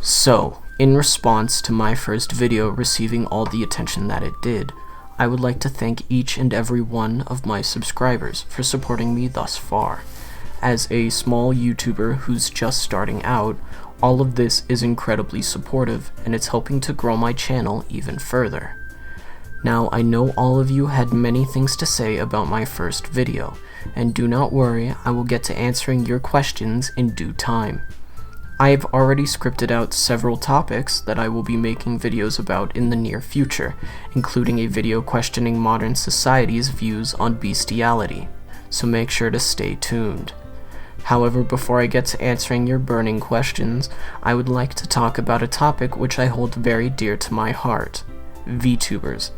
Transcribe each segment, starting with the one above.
So, in response to my first video receiving all the attention that it did, I would like to thank each and every one of my subscribers for supporting me thus far. As a small YouTuber who's just starting out, all of this is incredibly supportive, and it's helping to grow my channel even further. Now, I know all of you had many things to say about my first video, and do not worry, I will get to answering your questions in due time. I have already scripted out several topics that I will be making videos about in the near future, including a video questioning modern society's views on bestiality, so make sure to stay tuned. However, before I get to answering your burning questions, I would like to talk about a topic which I hold very dear to my heart: VTubers.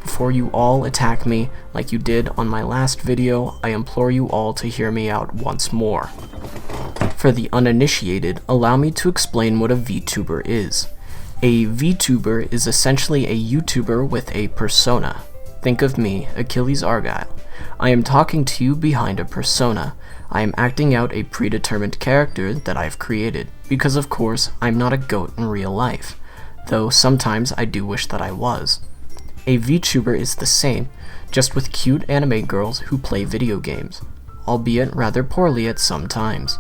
Before you all attack me like you did on my last video, I implore you all to hear me out once more. For the uninitiated, allow me to explain what a VTuber is. A VTuber is essentially a YouTuber with a persona. Think of me, Achilles Argyle. I am talking to you behind a persona. I am acting out a predetermined character that I've created, because of course, I'm not a goat in real life, though sometimes I do wish that I was. A VTuber is the same, just with cute anime girls who play video games, albeit rather poorly at some times.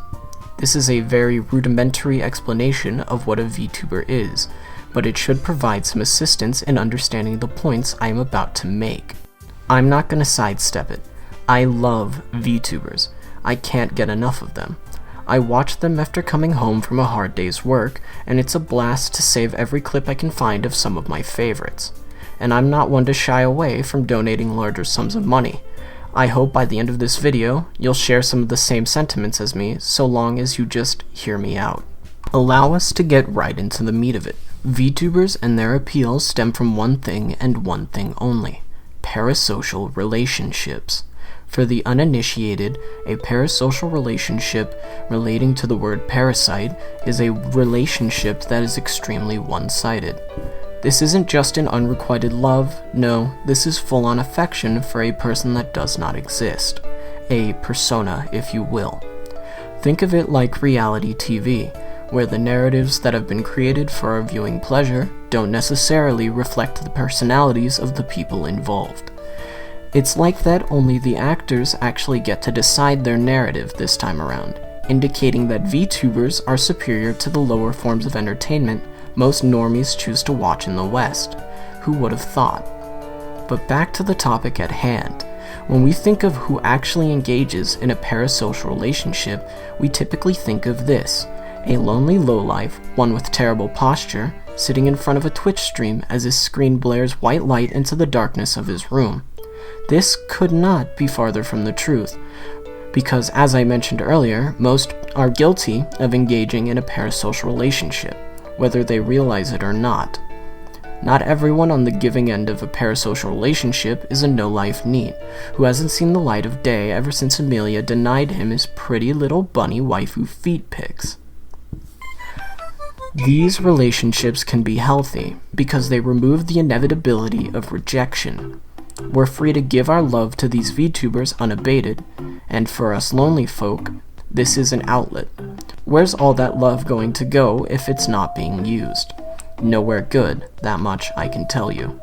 This is a very rudimentary explanation of what a VTuber is, but it should provide some assistance in understanding the points I am about to make. I'm not going to sidestep it. I love VTubers. I can't get enough of them. I watch them after coming home from a hard day's work, and it's a blast to save every clip I can find of some of my favorites. And I'm not one to shy away from donating larger sums of money. I hope by the end of this video, you'll share some of the same sentiments as me, so long as you just hear me out. Allow us to get right into the meat of it. VTubers and their appeal stem from one thing and one thing only: parasocial relationships. For the uninitiated, a parasocial relationship relating to the word parasite is a relationship that is extremely one-sided. This isn't just an unrequited love, no, this is full-on affection for a person that does not exist. A persona, if you will. Think of it like reality TV, where the narratives that have been created for our viewing pleasure don't necessarily reflect the personalities of the people involved. It's like that, only the actors actually get to decide their narrative this time around, indicating that VTubers are superior to the lower forms of entertainment most normies choose to watch in the West. Who would have thought? But back to the topic at hand. When we think of who actually engages in a parasocial relationship, we typically think of this: a lonely lowlife, one with terrible posture, sitting in front of a Twitch stream as his screen blares white light into the darkness of his room. This could not be farther from the truth, because as I mentioned earlier, most are guilty of engaging in a parasocial relationship, whether they realize it or not. Not everyone on the giving end of a parasocial relationship is a no-life NEET, who hasn't seen the light of day ever since Amelia denied him his pretty little bunny waifu feet pics. These relationships can be healthy, because they remove the inevitability of rejection. We're free to give our love to these VTubers unabated, and for us lonely folk, this is an outlet. Where's all that love going to go if it's not being used? Nowhere good, that much I can tell you.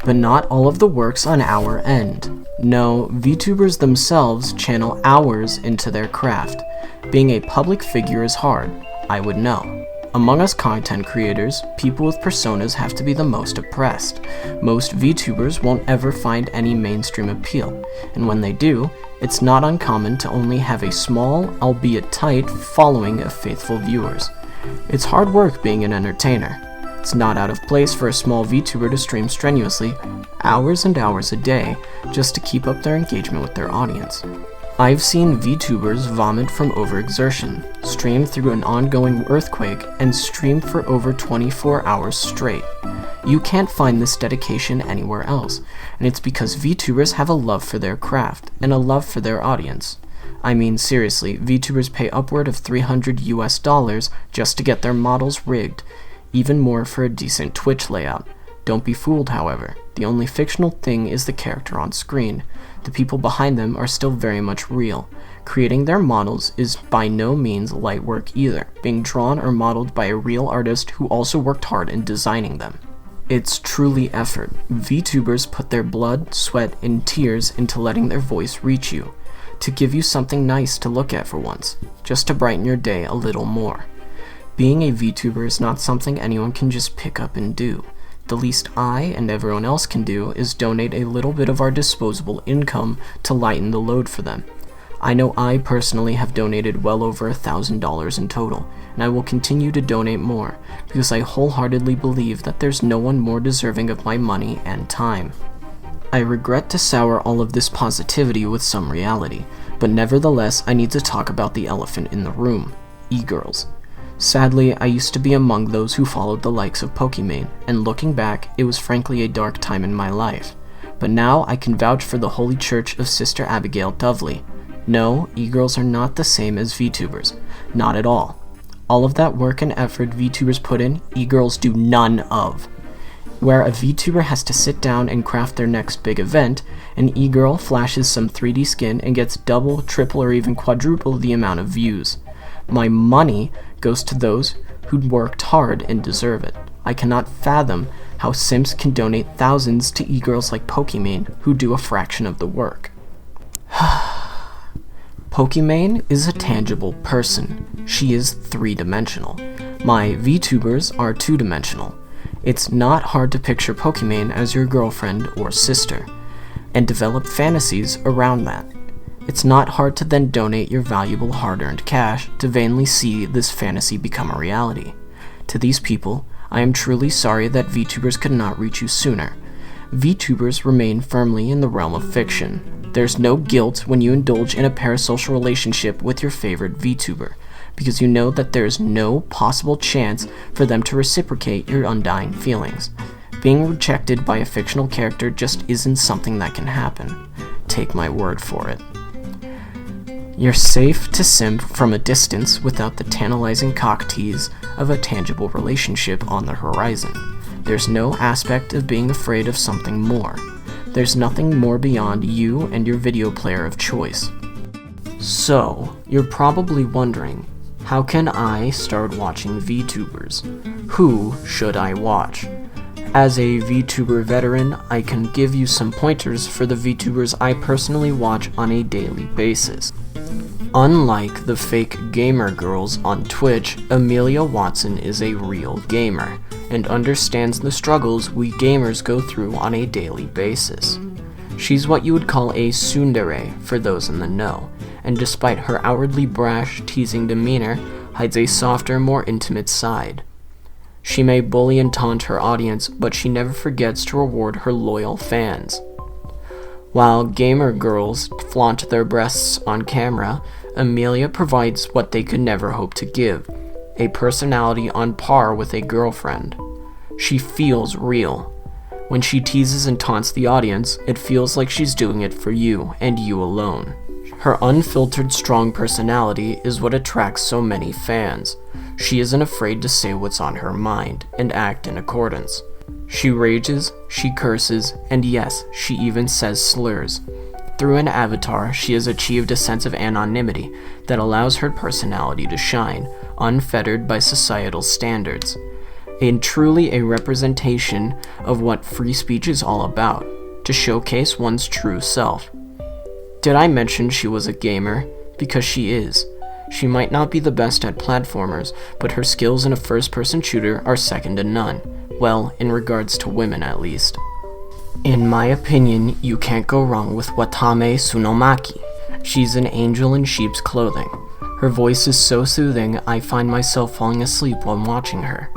But not all of the work's on our end. No, VTubers themselves channel hours into their craft. Being a public figure is hard, I would know. Among us content creators, people with personas have to be the most oppressed. Most VTubers won't ever find any mainstream appeal, and when they do, it's not uncommon to only have a small, albeit tight, following of faithful viewers. It's hard work being an entertainer. It's not out of place for a small VTuber to stream strenuously, hours and hours a day, just to keep up their engagement with their audience. I've seen VTubers vomit from overexertion, stream through an ongoing earthquake, and stream for over 24 hours straight. You can't find this dedication anywhere else, and it's because VTubers have a love for their craft, and a love for their audience. I mean, seriously, VTubers pay upward of $300 just to get their models rigged, even more for a decent Twitch layout. Don't be fooled, however. The only fictional thing is the character on screen. The people behind them are still very much real, Creating their models is by no means light work either, being drawn or modeled by a real artist who also worked hard in designing them. It's truly effort. VTubers put their blood, sweat, and tears into letting their voice reach you, to give you something nice to look at for once, just to brighten your day a little more. Being a VTuber is not something anyone can just pick up and do. The least I and everyone else can do is donate a little bit of our disposable income to lighten the load for them. I know I personally have donated well over $1,000 in total, and I will continue to donate more, because I wholeheartedly believe that there's no one more deserving of my money and time. I regret to sour all of this positivity with some reality, but nevertheless I need to talk about the elephant in the room, Egirls. Sadly, I used to be among those who followed the likes of Pokimane, and looking back, it was frankly a dark time in my life. But now I can vouch for the Holy Church of Sister Abigail Dovely. No, Egirls are not the same as VTubers. Not at all. All of that work and effort VTubers put in, Egirls do none of. Where a VTuber has to sit down and craft their next big event, an Egirl flashes some 3D skin and gets double, triple, or even quadruple the amount of views. My money goes to those who worked hard and deserve it. I cannot fathom how simps can donate thousands to Egirls like Pokimane, who do a fraction of the work. Pokimane is a tangible person. She is 3-dimensional. My VTubers are 2-dimensional. It's not hard to picture Pokimane as your girlfriend or sister, and develop fantasies around that. It's not hard to then donate your valuable hard-earned cash to vainly see this fantasy become a reality. To these people, I am truly sorry that VTubers could not reach you sooner. VTubers remain firmly in the realm of fiction. There's no guilt when you indulge in a parasocial relationship with your favorite VTuber, because you know that there is no possible chance for them to reciprocate your undying feelings. Being rejected by a fictional character just isn't something that can happen. Take my word for it. You're safe to simp from a distance without the tantalizing cock tease of a tangible relationship on the horizon. There's no aspect of being afraid of something more. There's nothing more beyond you and your video player of choice. So, you're probably wondering, how can I start watching VTubers? Who should I watch? As a VTuber veteran, I can give you some pointers for the VTubers I personally watch on a daily basis. Unlike the fake gamer girls on Twitch, Amelia Watson is a real gamer, and understands the struggles we gamers go through on a daily basis. She's what you would call a tsundere for those in the know, and despite her outwardly brash, teasing demeanor, hides a softer, more intimate side. She may bully and taunt her audience, but she never forgets to reward her loyal fans. While gamer girls flaunt their breasts on camera, Amelia provides what they could never hope to give, a personality on par with a girlfriend. She feels real. When she teases and taunts the audience, it feels like she's doing it for you, and you alone. Her unfiltered, strong personality is what attracts so many fans. She isn't afraid to say what's on her mind, and act in accordance. She rages, she curses, and yes, she even says slurs. Through an avatar, she has achieved a sense of anonymity that allows her personality to shine, unfettered by societal standards. And truly a representation of what free speech is all about, to showcase one's true self. Did I mention she was a gamer? Because she is. She might not be the best at platformers, but her skills in a first-person shooter are second to none. Well, in regards to women at least. In my opinion, you can't go wrong with Watame Tsunomaki. She's an angel in sheep's clothing. Her voice is so soothing, I find myself falling asleep while watching her.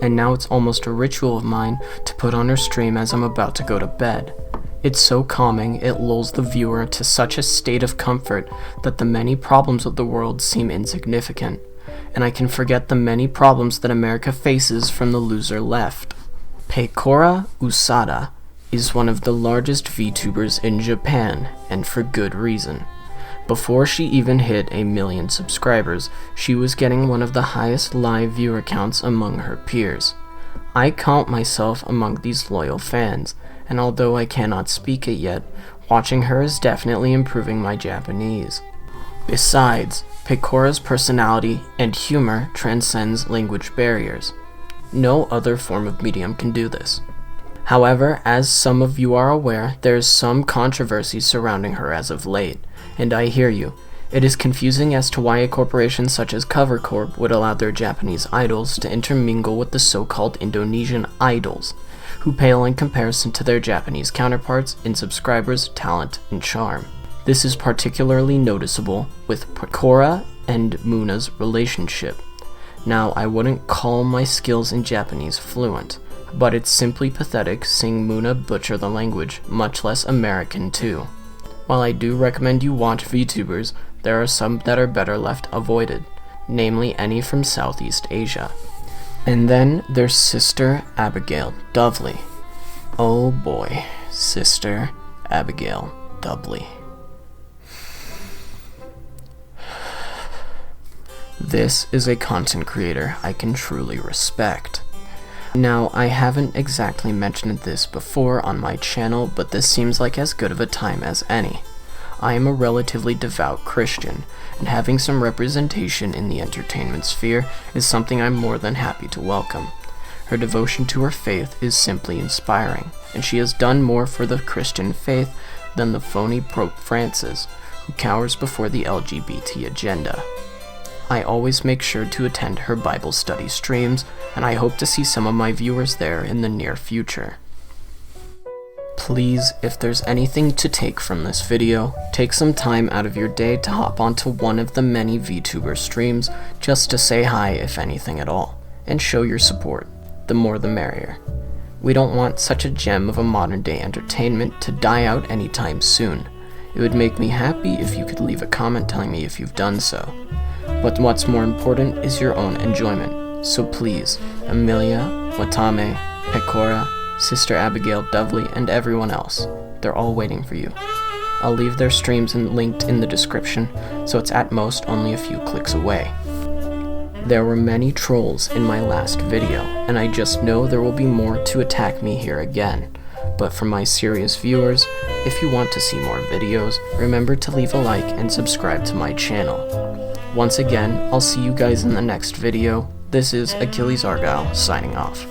And now it's almost a ritual of mine to put on her stream as I'm about to go to bed. It's so calming, it lulls the viewer to such a state of comfort that the many problems of the world seem insignificant, and I can forget the many problems that America faces from the loser left. Pecora Usada is one of the largest VTubers in Japan, and for good reason. Before she even hit 1 million subscribers, she was getting one of the highest live viewer counts among her peers. I count myself among these loyal fans, and although I cannot speak it yet, watching her is definitely improving my Japanese. Besides, Pecora's personality and humor transcends language barriers. No other form of medium can do this. However, as some of you are aware, there is some controversy surrounding her as of late, and I hear you. It is confusing as to why a corporation such as Cover Corp would allow their Japanese idols to intermingle with the so-called Indonesian idols, who pale in comparison to their Japanese counterparts in subscribers, talent, and charm. This is particularly noticeable with Pecora and Muna's relationship. Now, I wouldn't call my skills in Japanese fluent, but it's simply pathetic seeing Muna butcher the language, much less American too. While I do recommend you watch VTubers, there are some that are better left avoided, namely any from Southeast Asia. And then there's Sister Abigail Dovely. Oh boy, Sister Abigail Dovely. This is a content creator I can truly respect. Now, I haven't exactly mentioned this before on my channel, but this seems like as good of a time as any. I am a relatively devout Christian, and having some representation in the entertainment sphere is something I'm more than happy to welcome. Her devotion to her faith is simply inspiring, and she has done more for the Christian faith than the phony Pope Francis, who cowers before the LGBT agenda. I always make sure to attend her Bible study streams, and I hope to see some of my viewers there in the near future. Please, if there's anything to take from this video, take some time out of your day to hop onto one of the many VTuber streams just to say hi if anything at all, and show your support. The more the merrier. We don't want such a gem of a modern day entertainment to die out anytime soon. It would make me happy if you could leave a comment telling me if you've done so. But what's more important is your own enjoyment. So please, Amelia, Watame, Pecora, Sister Abigail Dovely, and everyone else, they're all waiting for you. I'll leave their streams linked in the description, so it's at most only a few clicks away. There were many trolls in my last video, and I just know there will be more to attack me here again. But for my serious viewers, if you want to see more videos, remember to leave a like and subscribe to my channel. Once again, I'll see you guys in the next video. This is Achilles Argyle signing off.